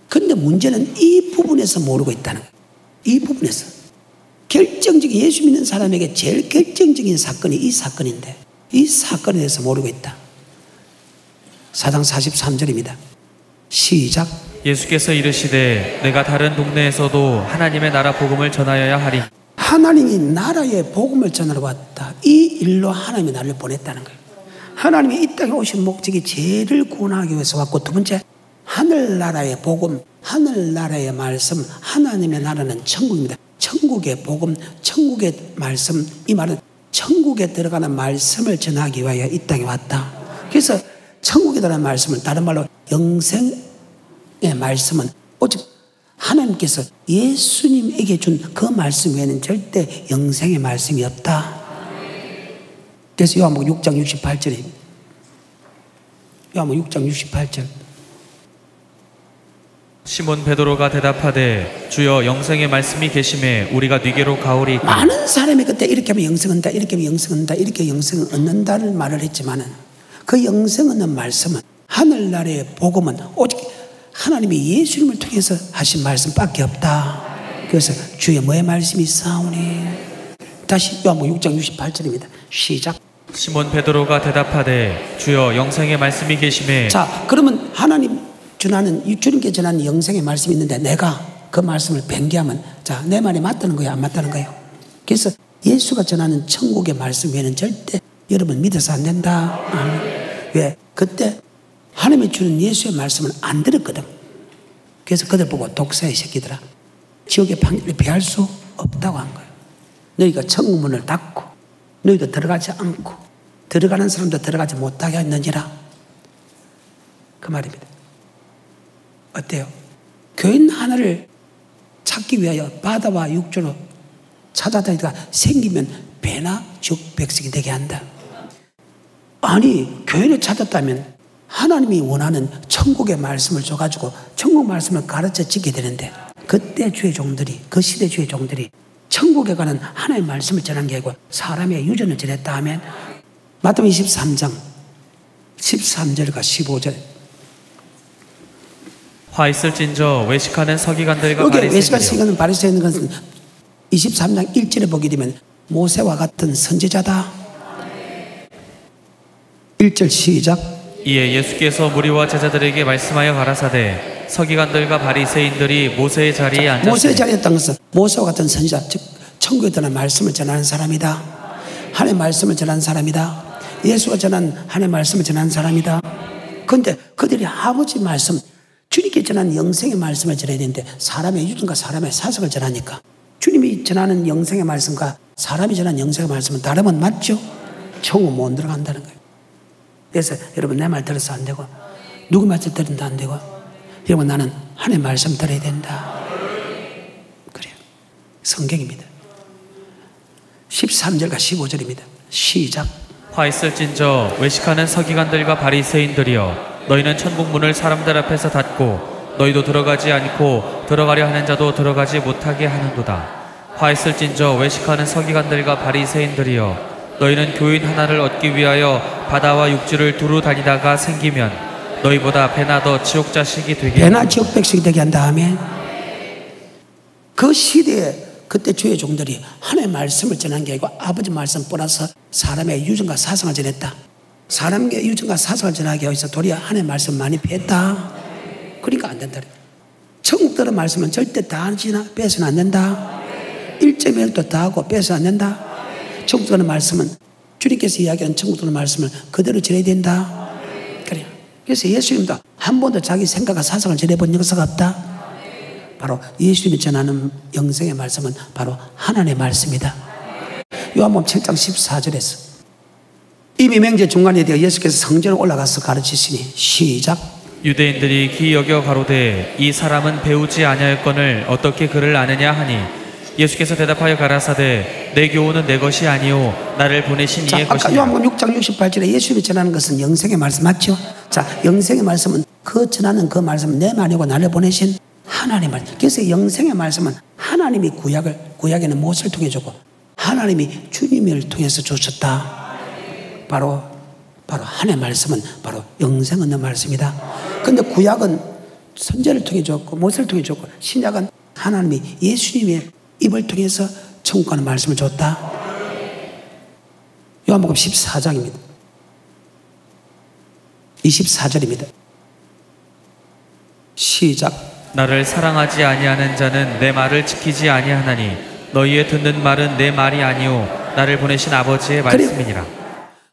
Speaker 1: 그런데 문제는 이 부분에서 모르고 있다는 거예요. 이 부분에서 결정적인 예수 믿는 사람에게 제일 결정적인 사건이 이 사건인데 이 사건에 대해서 모르고 있다. 4장 43절입니다. 시작.
Speaker 2: 예수께서 이르시되 내가 다른 동네에서도 하나님의 나라 복음을 전하여야 하리.
Speaker 1: 하나님이 나라의 복음을 전하러 왔다. 이 일로 하나님이 나를 보냈다는 거예요. 하나님이 이 땅에 오신 목적이 죄를 구원하기 위해서 왔고, 두 번째 하늘나라의 복음, 하늘나라의 말씀, 하나님의 나라는 천국입니다. 천국의 복음, 천국의 말씀, 이 말은 천국에 들어가는 말씀을 전하기 위하여 이 땅에 왔다. 그래서 천국에 들어가는 말씀은 다른 말로 영생의 말씀은 오직 하나님께서 예수님에게 준 그 말씀 외에는 절대 영생의 말씀이 없다. 그래서 요한복음 6장 68절입니다. 요한복음 6장 68절.
Speaker 2: 시몬 베드로가 대답하되 주여 영생의 말씀이 계심에 우리가 네게로 가오리.
Speaker 1: 많은 사람이 그때 이렇게 하면 영생 얻는다, 이렇게 하면 영생 얻는다, 이렇게 영생을 얻는다는 말을 했지만은 그 영생 얻는 말씀은 하늘나라의 복음은 오직 하나님이 예수님을 통해서 하신 말씀밖에 없다. 그래서 주의 뭐의 말씀이 있사오니. 다시 요한복음 6장 68절입니다. 시작.
Speaker 2: 시몬 베드로가 대답하되 주여 영생의 말씀이 계심에.
Speaker 1: 자, 그러면 하나님 주님께 전하는 영생의 말씀이 있는데 내가 그 말씀을 변개하면 자, 내 말이 맞다는 거예요, 안 맞다는 거예요? 그래서 예수가 전하는 천국의 말씀 외에는 절대 여러분 믿어서 안 된다. 왜? 그때 하나님이 주는 예수의 말씀을 안 들었거든. 그래서 그들 보고 독사의 새끼들아, 지옥의 판결을 피할 수 없다고 한 거예요. 너희가 천국 문을 닫고 너희도 들어가지 않고 들어가는 사람도 들어가지 못하게 했느니라. 그 말입니다. 어때요? 교인 하나를 찾기 위하여 바다와 육조로 찾아다니다가 생기면 배나 즉 백성이 되게 한다. 아니, 교인을 찾았다면 하나님이 원하는 천국의 말씀을 줘가지고 천국 말씀을 가르쳐 지게 되는데, 그때 주의 종들이, 그 시대 주의 종들이 천국에 가는 하나님의 말씀을 전한 게 아니고 사람의 유전을 전했다 하면 마태복음 23장 13절과 15절.
Speaker 2: 화 있을진저 외식하는 서기관들과
Speaker 1: 여기
Speaker 2: 바리새인들이여.
Speaker 1: 외식하는 서기관은 바리새인 것은 23장 1절에 보게 되면 모세와 같은 선지자다. 1절 시작.
Speaker 2: 이에 예수께서 무리와 제자들에게 말씀하여 가라사대 서기관들과 바리새인들이 모세의 자리에 앉았으니.
Speaker 1: 모세의 자리에 있다는 것은 모세와 같은 선지자, 즉 천국에 대한 말씀을 전하는 사람이다. 하나님의 말씀을 전하는 사람이다. 예수가 전한 하나님의 말씀을 전하는 사람이다. 그런데 그들이 아버지 말씀, 주님께 전한 영생의 말씀을 전해야 되는데 사람의 유전과 사람의 사석을 전하니까 주님이 전하는 영생의 말씀과 사람이 전하는 영생의 말씀은 다르면 맞죠? 천국 못 들어간다는 거예요. 그래서 여러분 내 말 들어서 안 되고 누구 말씀 들은다 안 되고, 여러분 나는 하나님의 말씀 들어야 된다. 그래요. 성경입니다. 13절과 15절입니다. 시작.
Speaker 2: 화 있을진저 외식하는 서기관들과 바리새인들이여 너희는 천국 문을 사람들 앞에서 닫고 너희도 들어가지 않고 들어가려 하는 자도 들어가지 못하게 하는도다. 화 있을진저 외식하는 서기관들과 바리새인들이여 너희는 교인 하나를 얻기 위하여 바다와 육지를 두루 다니다가 생기면 너희보다 배나 더 지옥 자식이 되게.
Speaker 1: 배나 지옥 백성이 되게 한 다음에 그 시대에 그때 주의 종들이 하나님의 말씀을 전한 게 아니고 아버지 말씀 플러스 사람의 유전과 사상을 전했다. 사람의 유전과 사상을 전하기 위해서 도리어 하나님의 말씀 많이 뺐다. 그러니까 안 된다. 천국 들은 말씀은 절대 다 빼서는 안 된다. 1.1도 다 하고 빼서는 안 된다. 천국 들은 말씀은 주님께서 이야기하는 천국 들은 말씀을 그대로 전해야 된다. 그래요. 그래서 예수님도 한 번도 자기 생각과 사상을 전해본 역사가 없다. 바로 예수님이 전하는 영생의 말씀은 바로 하나님의 말씀이다. 요한복음 7장 14절에서 이미 명제 중간에 되어 예수께서 성전에 올라가서 가르치시니 시작.
Speaker 2: 유대인들이 귀히 여겨 가로되 이 사람은 배우지 아니하였거늘 어떻게 그를 아느냐 하니 예수께서 대답하여 가라사대 내 교훈은 내 것이 아니요 나를 보내신 이의
Speaker 1: 아까
Speaker 2: 것이니라.
Speaker 1: 요한복음 6장 68절에 예수님이 전하는 것은 영생의 말씀 맞죠? 자, 영생의 말씀은 그 전하는 그 말씀은 내 말이고 나를 보내신 하나님의 말씀. 그래서 영생의 말씀은 하나님이 구약에는 무엇을 통해 줬고 하나님이 주님을 통해서 주셨다. 바로 하나님의 말씀은 바로 영생 얻는 말씀이다. 그런데 구약은 선지자를 통해 줬고 무엇을 통해 줬고 신약은 하나님이 예수님의 입을 통해서 천국 가는 말씀을 줬다. 요한복음 14장입니다. 24절입니다. 시작.
Speaker 2: 나를 사랑하지 아니하는 자는 내 말을 지키지 아니하나니 너희의 듣는 말은 내 말이 아니요 나를 보내신 아버지의 말씀이니라.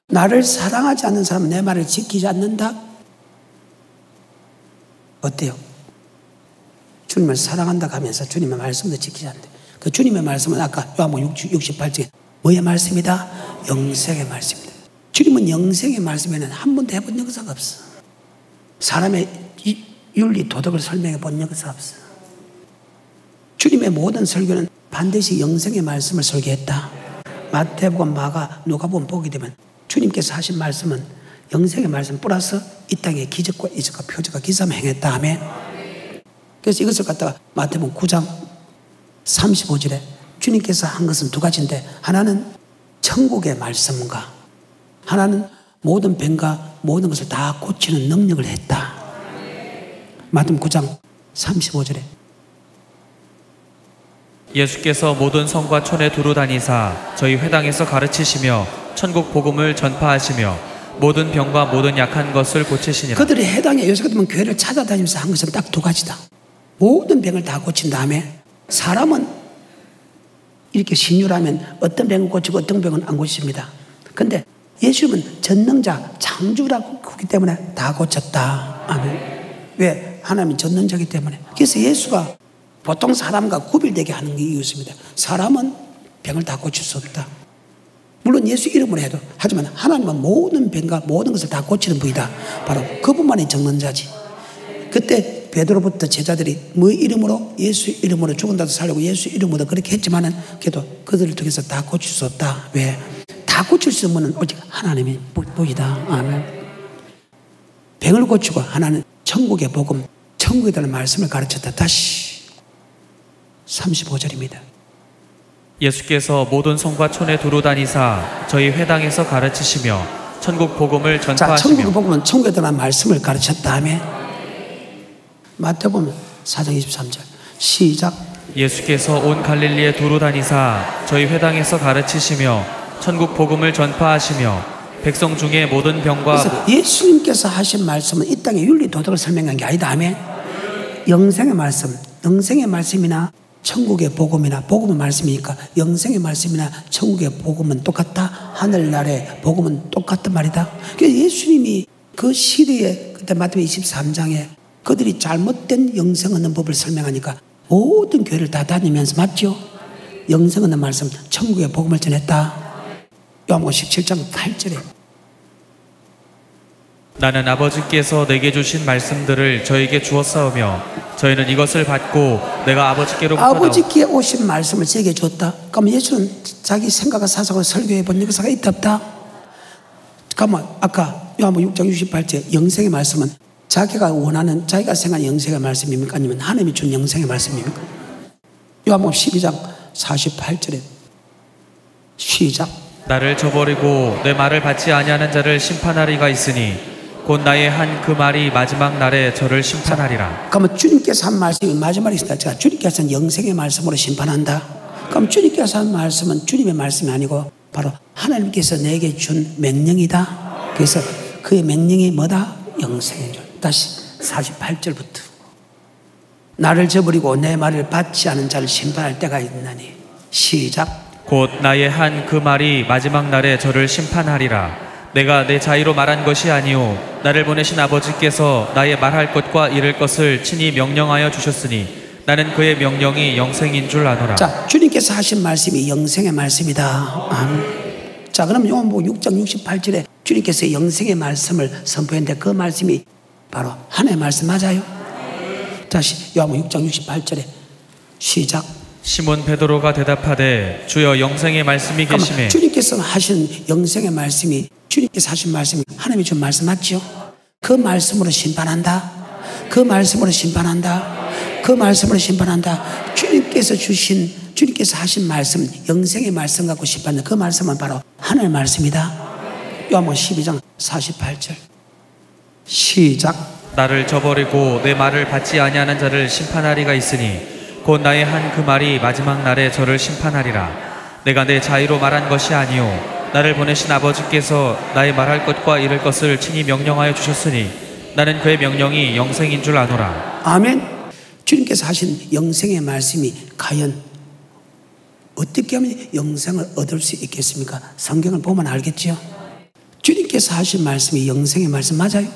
Speaker 1: 나를 사랑하지 않는 사람은 내 말을 지키지 않는다. 어때요? 주님을 사랑한다 하면서 주님의 말씀도 지키지 않는다. 그 주님의 말씀은 아까 요한복음 68장에 뭐의 말씀이다? 영생의 말씀이다. 주님은 영생의 말씀에는 한 번도 해본 역사가 없어. 사람의 윤리 도덕을 설명해 본 역사가 없어. 주님의 모든 설교는 반드시 영생의 말씀을 설교했다. 마태복음, 마가, 누가복음 보게 되면 주님께서 하신 말씀은 영생의 말씀 플러스 이 땅의 기적과 이적과 표적과 기사만 행했다 하면, 그래서 이것을 갖다가 마태복음 9장 35절에 주님께서 한 것은 두 가지인데 하나는 천국의 말씀과 하나는 모든 병과 모든 것을 다 고치는 능력을 했다. 마태복음 9장 35절에
Speaker 2: 예수께서 모든 성과 촌에 두루 다니사 저희 회당에서 가르치시며 천국 복음을 전파하시며 모든 병과 모든 약한 것을 고치시니라.
Speaker 1: 그들이 해당에 요새 같으면 교회를 찾아다니면서 한 것은 딱 두 가지다. 모든 병을 다 고친 다음에 사람은 이렇게 신유라면 어떤 병은 고치고 어떤 병은 안 고칩니다. 그런데 예수님은 전능자 창조라고 그렇기 때문에 다 고쳤다. 아멘. 왜? 하나님이 전능자이기 때문에. 그래서 예수가 보통 사람과 구별되게 하는 게 이유였습니다. 사람은 병을 다 고칠 수 없다. 물론 예수 이름으로 해도, 하지만 하나님은 모든 병과 모든 것을 다 고치는 분이다. 바로 그분만이 전능자지. 그때 베드로부터 제자들이 뭐 이름으로? 예수 이름으로 죽은다도 살려고 예수 이름으로 그렇게 했지만은 그래도 그들을 통해서 다 고칠 수 없다. 왜? 다 고칠 수 있는 분은 오직 하나님이 보이다. 아멘. 병을 고치고 하나는 천국의 복음, 천국에 대한 말씀을 가르쳤다. 다시 35절입니다.
Speaker 2: 예수께서 모든 성과 촌에 두루 다니사 저희 회당에서 가르치시며 천국 복음을 전파하시며. 자,
Speaker 1: 천국의 복음은 천국에 대한 말씀을 가르쳤다 하며 마태복음 4장 23절 시작.
Speaker 2: 예수께서 온 갈릴리에 두루 다니사 저희 회당에서 가르치시며 천국 복음을 전파하시며 백성 중에 모든 병과.
Speaker 1: 그래서 예수님께서 하신 말씀은 이 땅의 윤리 도덕을 설명한 게 아니다 하며 영생의 말씀, 영생의 말씀이나 천국의 복음이나 복음의 말씀이니까 영생의 말씀이나 천국의 복음은 똑같다. 하늘나라의 복음은 똑같단 말이다. 그래서 예수님이 그 시대에 그때 마태복음 23장에 그들이 잘못된 영생 얻는 법을 설명하니까 모든 교회를 다 다니면서 맞죠? 영생 얻는 말씀, 천국의 복음을 전했다. 요한복음 17장 8절에
Speaker 2: 나는 아버지께서 내게 주신 말씀들을 저에게 주었사오며 저희는 이것을 받고 내가 아버지께로부터
Speaker 1: 아버지께 오신 말씀을 저에게 줬다. 그럼 예수는 자기 생각과 사상을 설교해 본 역사가 있다 없다? 그러면 아까 요한복음 6장 68절 영생의 말씀은 자기가 원하는 자기가 생각하는 영생의 말씀입니까? 아니면 하나님이 준 영생의 말씀입니까? 요한복음 12장 48절에 시작.
Speaker 2: 나를 저버리고 내 말을 받지 아니하는 자를 심판하리가 있으니 곧 나의 한 그 말이 마지막 날에 저를 심판하리라.
Speaker 1: 그러면 주님께서 한 말씀이 마지막에 있다. 제가 주님께서 한 영생의 말씀으로 심판한다. 그럼 주님께서 한 말씀은 주님의 말씀이 아니고 바로 하나님께서 내게 준 명령이다. 그래서 그의 명령이 뭐다? 영생인 줄. 다시 48절부터 나를 저버리고 내 말을 받지 않은 자를 심판할 때가 있나니. 시작.
Speaker 2: 곧 나의 한 그 말이 마지막 날에 저를 심판하리라. 내가 내 자의로 말한 것이 아니오 나를 보내신 아버지께서 나의 말할 것과 이를 것을 친히 명령하여 주셨으니 나는 그의 명령이 영생인 줄 아노라.
Speaker 1: 자, 주님께서 하신 말씀이 영생의 말씀이다. 자, 그럼 요한복음 6장 68절에 주님께서 영생의 말씀을 선포했는데 그 말씀이 바로 하나님의 말씀 맞아요? 다시 요한복음 6장 68절에 시작.
Speaker 2: 시몬 베드로가 대답하되 주여 영생의 말씀이 계시매.
Speaker 1: 주님께서 하신 영생의 말씀이 주님께서 하신 말씀이 하나님이 준 말씀 맞죠? 그 말씀으로 심판한다. 그 말씀으로 심판한다. 그 말씀으로 심판한다. 주님께서 하신 말씀, 영생의 말씀 갖고 심판하는 그 말씀은 바로 하나님의 말씀이다. 요한복음 12장 48절 시작.
Speaker 2: 나를 저버리고 내 말을 받지 아니하는 자를 심판하리가 있으니 곧 나의 한 그 말이 마지막 날에 저를 심판하리라. 내가 내 자의로 말한 것이 아니오 나를 보내신 아버지께서 나의 말할 것과 이를 것을 친히 명령하여 주셨으니 나는 그의 명령이 영생인 줄 아노라.
Speaker 1: 아멘. 주님께서 하신 영생의 말씀이 과연 어떻게 하면 영생을 얻을 수 있겠습니까? 성경을 보면 알겠지요. 주님께서 하신 말씀이 영생의 말씀 맞아요?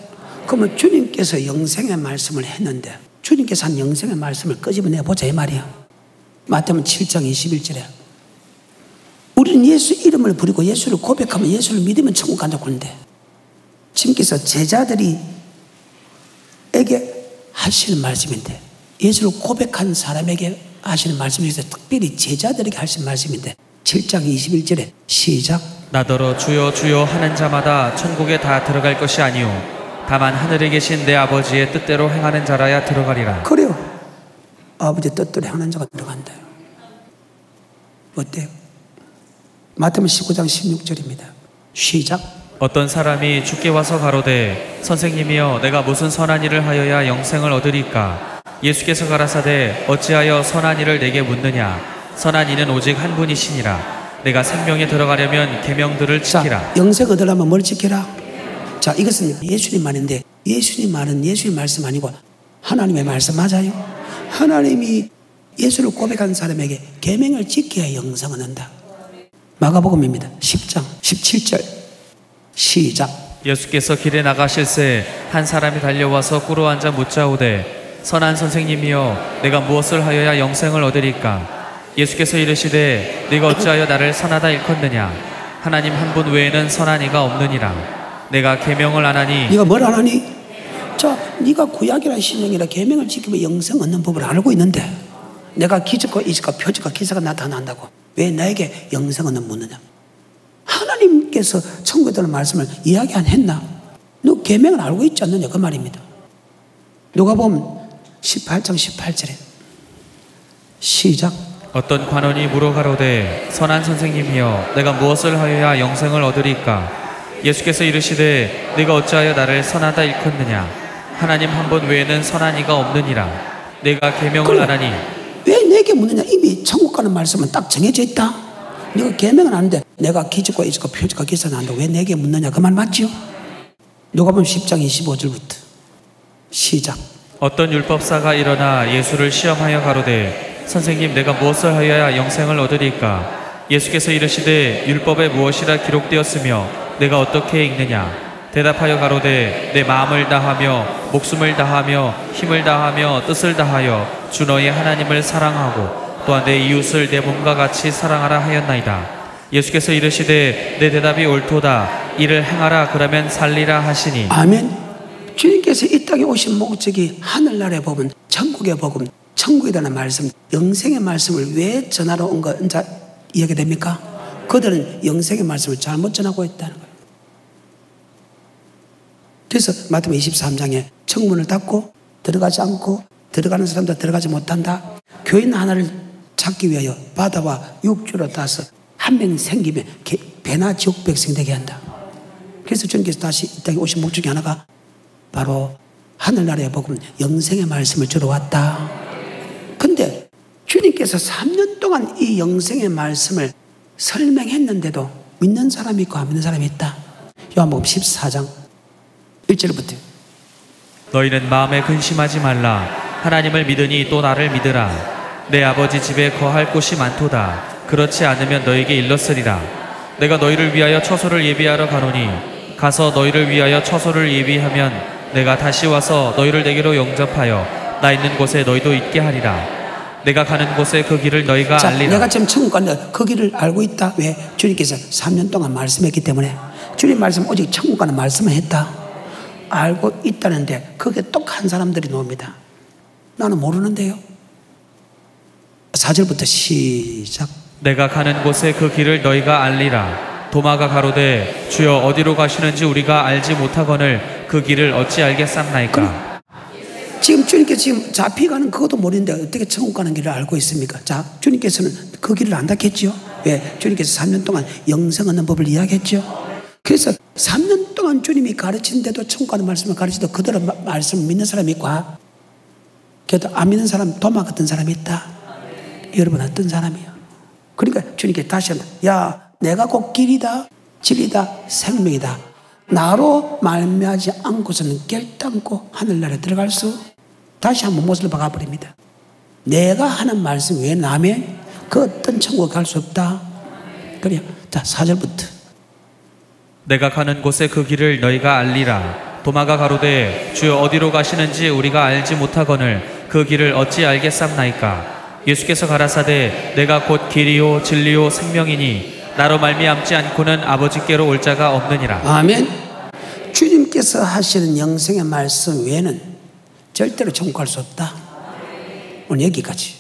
Speaker 1: 그러면 주님께서 영생의 말씀을 했는데 주님께서 한 영생의 말씀을 끄집어내보자 이 말이야. 마태복음 7장 21절에 우리는 예수 이름을 부르고 예수를 고백하면 예수를 믿으면 천국 간다고 하는데 주님께서 제자들에게 하시는 말씀인데 예수를 고백한 사람에게 하시는 말씀 중에서 특별히 제자들에게 하신 말씀인데 7장 21절에 시작.
Speaker 2: 나더러 주여 주여 하는 자마다 천국에 다 들어갈 것이 아니오 다만 하늘에 계신 내 아버지의 뜻대로 행하는 자라야 들어가리라.
Speaker 1: 그래요. 아버지의 뜻대로 행하는 자가 들어간다. 어때요? 마태복음 19장 16절입니다. 시작.
Speaker 2: 어떤 사람이 주께 와서 가로되 선생님이여 내가 무슨 선한 일을 하여야 영생을 얻으리까? 예수께서 가라사대 어찌하여 선한 일을 내게 묻느냐? 선한 이는 오직 한 분이시니라. 내가 생명에 들어가려면 계명들을 지키라.
Speaker 1: 자, 영생 얻으려면 뭘 지키라? 자, 이것은 예수님 말인데 예수님 말은 예수님 말씀 아니고 하나님의 말씀 맞아요? 하나님이 예수를 고백한 사람에게 계명을 지켜야 영생을 얻는다. 마가복음입니다. 10장 17절 시작.
Speaker 2: 예수께서 길에 나가실새 한 사람이 달려와서 꿇어 앉아 묻자오되 선한 선생님이여 내가 무엇을 하여야 영생을 얻으리까? 예수께서 이르시되 네가 어찌하여 나를 선하다 일컫느냐? 하나님 한 분 외에는 선한 이가 없느니라. 내가 계명을 안 하니.
Speaker 1: 네가 뭘 안 하니? 자, 네가 구약이라 신약이라 계명을 지키면 영생 얻는 법을 알고 있는데 내가 기적과 이적과 표적과 기사가 나타난다고 왜 나에게 영생 얻는 묻느냐? 하나님께서 천국에 들어가는 말씀을 이야기 안 했나? 너 계명을 알고 있지 않느냐? 그 말입니다. 누가복음 18장 18절에 시작.
Speaker 2: 어떤 관원이 물어가로되 선한 선생님이여 내가 무엇을 하여야 영생을 얻으리까? 예수께서 이르시되 네가 어찌하여 나를 선하다 일컫느냐? 하나님 한 분 외에는 선한 이가 없느니라. 내가 계명을 안 하니.
Speaker 1: 왜 내게 묻느냐? 이미 천국 가는 말씀은 딱 정해져 있다. 네가 계명을 안 하는데 내가 기적과 이적과 표적과 기사는 한다고 왜 내게 묻느냐? 그 말 맞지요? 누가복음 10장 25절부터 시작.
Speaker 2: 어떤 율법사가 일어나 예수를 시험하여 가로되 선생님 내가 무엇을 하여야 영생을 얻으리까? 예수께서 이르시되 율법에 무엇이라 기록되었으며 내가 어떻게 읽느냐? 대답하여 가로되 내 마음을 다하며 목숨을 다하며 힘을 다하며 뜻을 다하여 주 너의 하나님을 사랑하고 또한 내 이웃을 내 몸과 같이 사랑하라 하였나이다. 예수께서 이르시되 내 대답이 옳도다. 이를 행하라 그러면 살리라 하시니. 아멘.
Speaker 1: 주님께서 이 땅에 오신 목적이 하늘나라의 복음, 천국의 복음, 천국에 대한 말씀, 영생의 말씀을 왜 전하러 온 거 이해가 됩니까? 그들은 영생의 말씀을 잘못 전하고 있다는 거예요. 그래서 마태복음 23장에 청문을 닫고 들어가지 않고 들어가는 사람도 들어가지 못한다. 교인 하나를 찾기 위하여 바다와 육지로 따서 한 명 생기면 배나 지옥 백성 되게 한다. 그래서 주님께서 다시 이 땅에 오신 목적이 하나가 바로 하늘나라의 복음, 영생의 말씀을 주러 왔다. 근데 주님께서 3년 동안 이 영생의 말씀을 설명했는데도 믿는 사람이 있고 안 믿는 사람이 있다. 요한복음 14장 1절부터
Speaker 2: 너희는 마음에 근심하지 말라. 하나님을 믿으니 또 나를 믿으라. 내 아버지 집에 거할 곳이 많도다. 그렇지 않으면 너에게 일렀으리라. 내가 너희를 위하여 처소를 예비하러 가노니 가서 너희를 위하여 처소를 예비하면 내가 다시 와서 너희를 내게로 영접하여 나 있는 곳에 너희도 있게 하리라. 내가 가는 곳에 그 길을 너희가 알리라.
Speaker 1: 내가 지금 천국 가는데 그 길을 알고 있다. 왜? 주님께서 3년 동안 말씀했기 때문에. 주님 말씀 오직 천국 가는 말씀을 했다. 알고 있다는데 거기에 똑똑한 사람들이 나옵니다. 나는 모르는데요. 4절부터 시작.
Speaker 2: 내가 가는 곳에 그 길을 너희가 알리라. 도마가 가로되 주여 어디로 가시는지 우리가 알지 못하거늘 그 길을 어찌 알겠삼나이까.
Speaker 1: 지금 주님께서 지금 잡혀가는 그것도 모르는데 어떻게 천국 가는 길을 알고 있습니까? 자, 주님께서는 그 길을 안다겠죠. 왜? 주님께서 3년 동안 영생 얻는 법을 이야기했죠. 그래서 3년 동안 주님이 가르치는데도 천국 가는 말씀을 가르치도 그대로 말씀을 믿는 사람이 있고, 그래도 안 믿는 사람, 도마 같은 사람이 있다. 여러분 어떤 사람이요? 그러니까 주님께 다시 한다. 야, 내가 곧 길이다, 진리다, 생명이다. 나로 말미암지 않고서는 결단코 하늘나라에 들어갈 수. 다시 한번 못을 박아버립니다. 내가 하는 말씀 외에 남의 그 어떤 천국에 갈 수 없다. 그래요. 자, 4절부터.
Speaker 2: 내가 가는 곳에 그 길을 너희가 알리라. 도마가 가로되 주여 어디로 가시는지 우리가 알지 못하거늘 그 길을 어찌 알겠삼나이까. 예수께서 가라사대 내가 곧 길이요 진리요 생명이니 나로 말미암지 않고는 아버지께로 올 자가 없느니라.
Speaker 1: 아멘. 주님께서 하시는 영생의 말씀 외에는 절대로 천국 갈 수 없다. 오늘 여기까지.